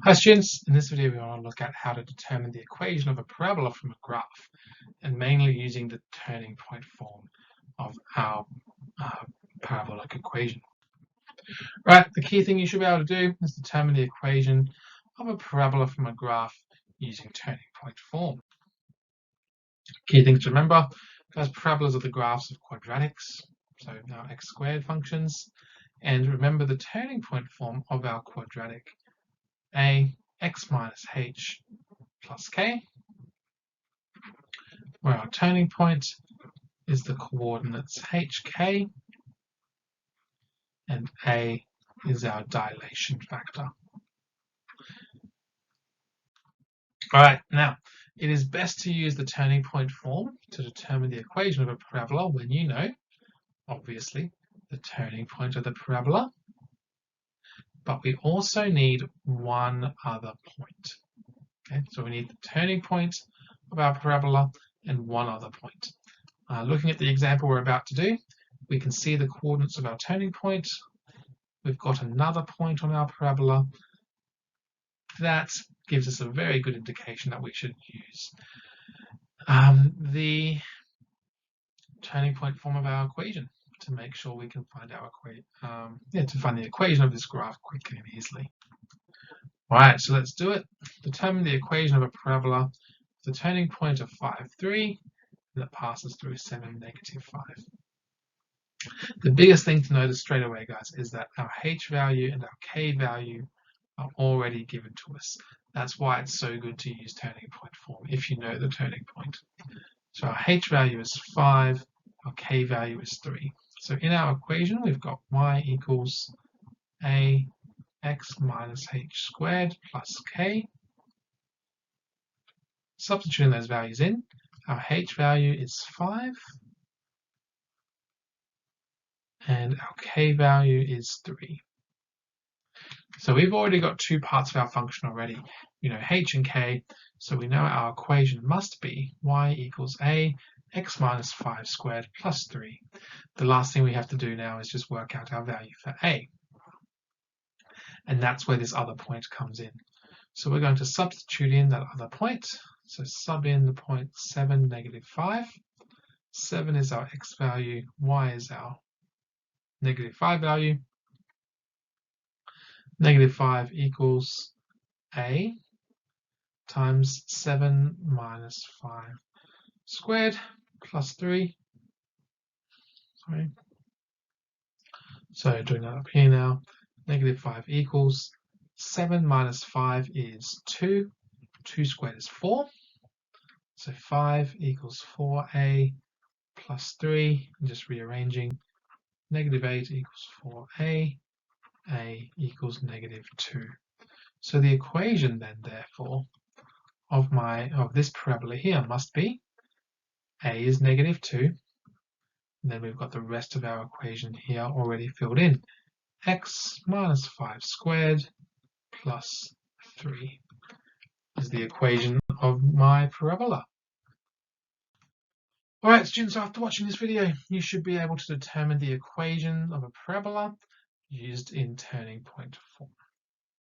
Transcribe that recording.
Hi students, in this video we want to look at how to determine the equation of a parabola from a graph, and mainly using the turning point form of our parabolic equation. Right, the key thing you should be able to do is determine the equation of a parabola from a graph using turning point form. Key things to remember, guys, parabolas are the graphs of quadratics, so our x squared functions, and remember the turning point form of our quadratic ax minus h plus k, where our turning point is the coordinates hk and a is our dilation factor. All right, now it is best to use the turning point form to determine the equation of a parabola when you know, obviously, the turning point of the parabola, but we also need one other point. Okay, so we need the turning point of our parabola and one other point. Looking at the example we're about to do, we can see the coordinates of our turning point. We've got another point on our parabola. That gives us a very good indication that we should use the turning point form of our equation to make sure we can find our to find the equation of this graph quickly and easily. All right, so let's do it. Determine the equation of a parabola with the turning point of 5, 3, and that passes through 7, negative 5. The biggest thing to notice straight away, guys, is that our h value and our k value are already given to us. That's why it's so good to use turning point form if you know the turning point. So our h value is 5, our k value is 3. So in our equation, we've got y equals ax minus h squared plus k. Substituting those values in, our h value is 5, and our k value is 3. So we've already got two parts of our function already. We know h and k, so we know our equation must be y equals x minus 5 squared plus 3. The last thing we have to do now is just work out our value for a. And that's where this other point comes in. So we're going to substitute in that other point. So sub in the point 7, negative 5. 7 is our x value, y is our negative 5 value. Negative 5 equals a times 7 minus 5 squared plus 3. Sorry. So doing that up here now, negative 5 equals 7 minus 5 is 2. 2 squared is 4. So 5 equals 4a plus 3. I'm just rearranging. Negative 8 equals 4a. A equals negative 2. So the equation then, therefore, of this parabola here must be a is negative 2. And then we've got the rest of our equation here already filled in. X minus 5 squared plus 3 is the equation of my parabola. Alright students, after watching this video, you should be able to determine the equation of a parabola used in turning point form.